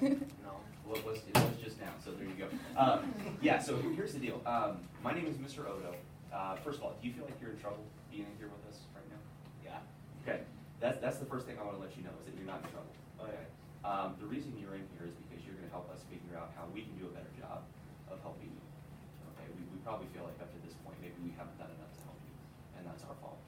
No. Well, it was just now, so there you go. Yeah, so here's the deal. My name is Mr. Odo. First of all, do you feel like you're in trouble being here with us right now? Yeah. Okay, that's the first thing I want to let you know, is that you're not in trouble. Okay. The reason you're in here is because you're going to help us figure out how we can do a better job of helping you. Okay, we probably feel like up to this point, maybe we haven't done enough to help you, and that's our fault.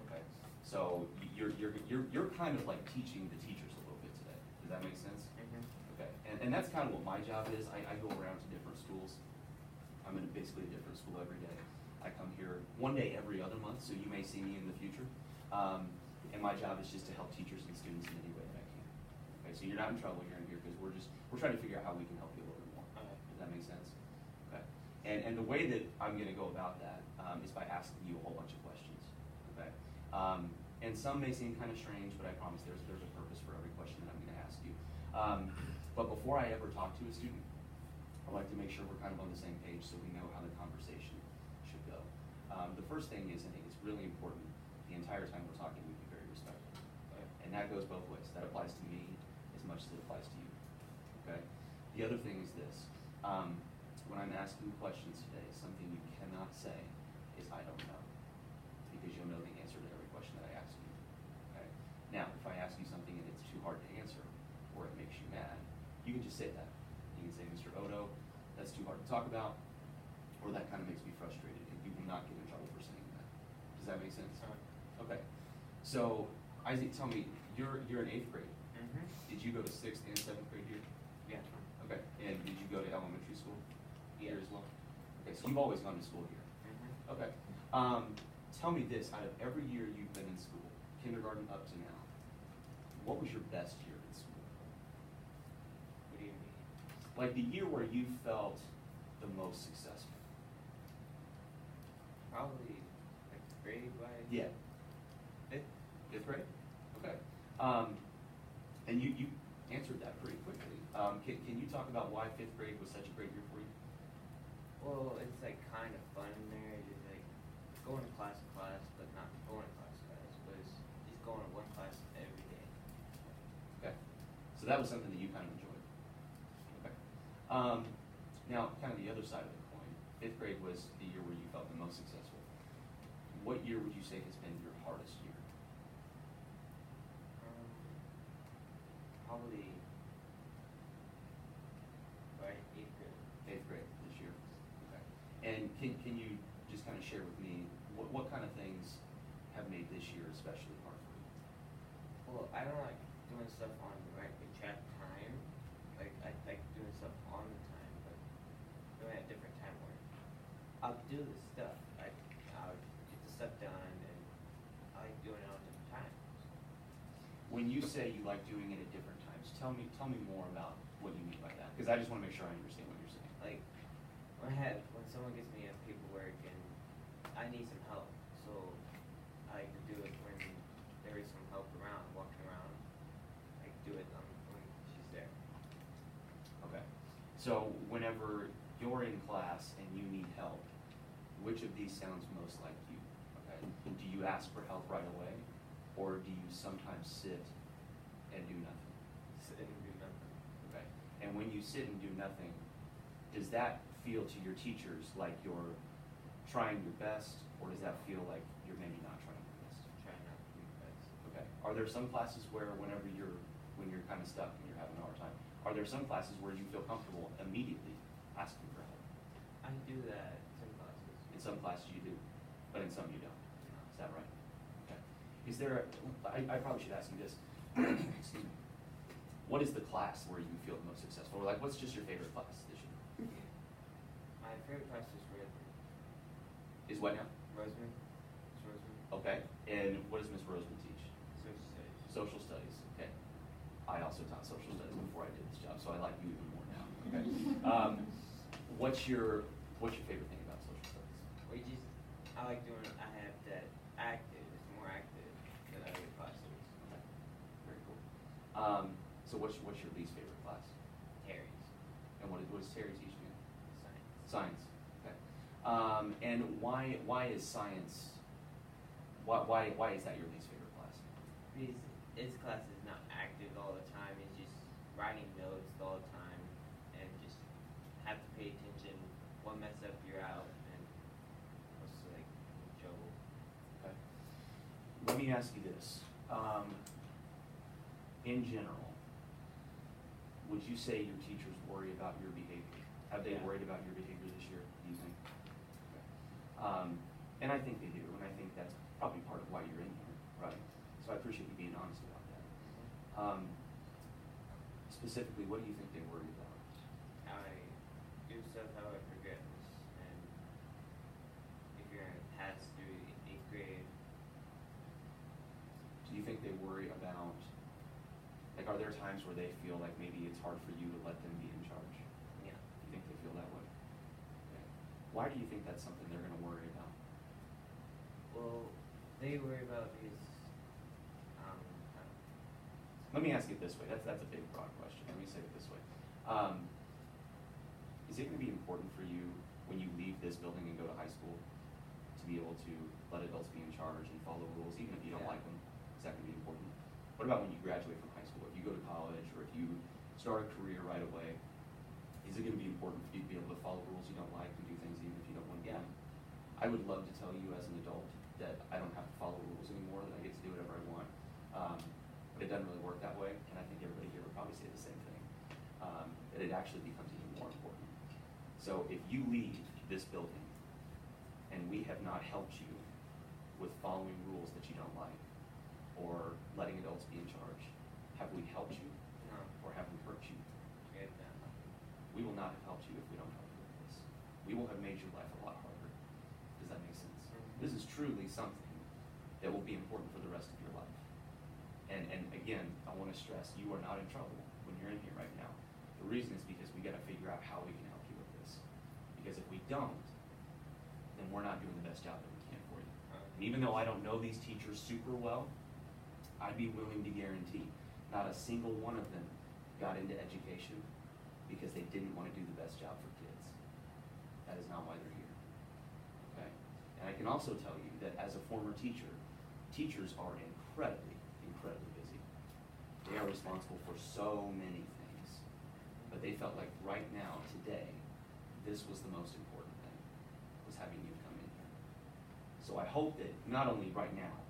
Okay, so you're kind of like teaching the teachers a little bit today. Does that make sense? Mm-hmm. Okay, and that's kind of what my job is. I go around to different schools. I'm in basically a different school every day. I come here one day every other month, so you may see me in the future. And my job is just to help teachers and students in any way that I can. Okay, so you're not in trouble, you're in here because we're trying to figure out how we can help you a little bit more. Okay. Does that make sense? Okay. And the way that I'm going to go about that is by asking you a whole bunch of questions. Okay. And some may seem kind of strange, but I promise there's a purpose for every question that I'm going to ask you. But before I ever talk to a student, I like to make sure we're kind of on the same page so we know how the conversation should go. The first thing is, I think it's really important, the entire time we're talking, we be very respectful. Okay? And that goes both ways. That applies to me as much as it applies to you. Okay? The other thing is this. When I'm asking questions today, something you cannot say is I don't know. Because you'll know the answer to every question that I ask you. Okay? Now, if I ask you something and it's too hard to answer, or it makes you mad, you can just say that. You can say, Mr. Odo, that's too hard to talk about, or that kind of makes me frustrated, and you will not get in trouble for saying that. Does that make sense? Okay. So, Isaac, tell me, you're in 8th grade. Mm-hmm. Did you go to 6th and 7th grade here? Yeah. Okay. And did you go to elementary school Yeah. here as well? Okay, so you've always gone to school here. Mm-hmm. Okay. Tell me this, out of every year you've been in school, kindergarten up to now, what was your best year in school? What do you mean? Like the year where you felt the most successful. Probably like grade-wise. Yeah. 5th grade? Okay. And you answered that pretty quickly. Can you talk about why 5th grade was such a great year for you? Well, it's like kind of fun in there. Just like going to class, but not going to class. But it's just going to one class every day. Okay. So that was something that you kind of enjoyed. Okay. Now, kind of the other side of the coin, 5th grade was the year where you felt the most successful. What year would you say has been your hardest year? Probably right 8th grade. 8th grade this year. Okay. And can you just kind of share with me what kind of things have made this year especially hard for you? Well, I don't like doing stuff on the exact time. Like I like doing stuff on the time, but doing it at different time where I'll do the stuff. I'll get the stuff done, and I like doing it on different times. When you say you like doing it at different times, tell me more about what you mean by that, because I just want to make sure I understand what you're saying. Like when someone gives me a paperwork and I need some help, so I like to do it when there is some help around, walking around. I do it when she's there. Okay. So whenever you're in class and you need help, which of these sounds most like you? Okay. Do you ask for help right away, or do you sometimes sit and do nothing? Sit and do nothing. Okay. And when you sit and do nothing, does that feel to your teachers like you're trying your best, or does that feel like you're maybe not trying your best? Trying not to do your best. Okay. Are there some classes where when you're kind of stuck and you're having a hard time, are there some classes where you feel comfortable immediately asking for help? I do that in some classes. In some classes you do, but in some you don't. Is that right? Okay. Is there I probably should ask you this. Excuse me. What is the class where you feel the most successful? Or like, what's just your favorite class this year? My favorite class is Roseman. Is what now? Roseman. It's Roseman. Okay. And what does Miss Roseman teach? Social studies. Social studies. Okay. I also taught social studies before I did this job, so I like you even more now. Okay. What's your favorite thing about social studies? I like doing. I have that active. It's more active than other classes. Okay. Very cool. So what's your least favorite class? Terry's. And what does Terry teach you? Science. Science. Okay. And why is science? Why is that your least favorite class? Because its class is not active all the time. It's just writing notes the have to pay attention. One mess up, you're out, and it's like trouble. Okay. Let me ask you this. In general, would you say your teachers worry about your behavior? Have they Yeah. worried about your behavior this year, do you think? Okay. And I think they do, and I think that's probably part of why you're in here, right? So I appreciate you being honest about that. Specifically, what do you think they worry about? How I do stuff, how I progress, and if you're in pass through 8th grade. Do you think they worry about, like, are there times where they feel like maybe it's hard for you to let them be in charge? Yeah. Do you think they feel that way? Okay. Why do you think that's something they're gonna worry about? Well, they worry about these. Let me ask it this way. That's a big, broad question. Let me say it this way. Is it going to be important for you when you leave this building and go to high school to be able to let adults be in charge and follow rules, even if you don't Yeah. like them? Is that going to be important? What about when you graduate from high school? If you go to college or if you start a career right away, is it going to be important for you to be able to follow rules you don't like and do things even if you don't want to do Yeah. them? I would love to tell you as an adult that I don't have to follow rules anymore, that I get to do whatever I want. But it doesn't really work that way, and I think everybody here would probably say the same thing. That it actually becomes even more important. So if you leave this building and we have not helped you with following rules that you don't like or letting adults be in charge, have we helped you No. or have we hurt you? Get that. We will not have helped you if we don't help you with this. We will have made your life a lot harder. Does that make sense? Mhm. This is truly something that will be important for the rest of your life. And again, I want to stress, you are not in trouble when you're in here right now. The reason is because we got to figure out how we can help you with this. Because if we don't, then we're not doing the best job that we can for you. And even though I don't know these teachers super well, I'd be willing to guarantee not a single one of them got into education because they didn't want to do the best job for kids. That is not why they're here. Okay? And I can also tell you that as a former teacher, teachers are incredibly busy. They are responsible for so many things. But they felt like right now, today, this was the most important thing, was having you come in here. So I hope that not only right now,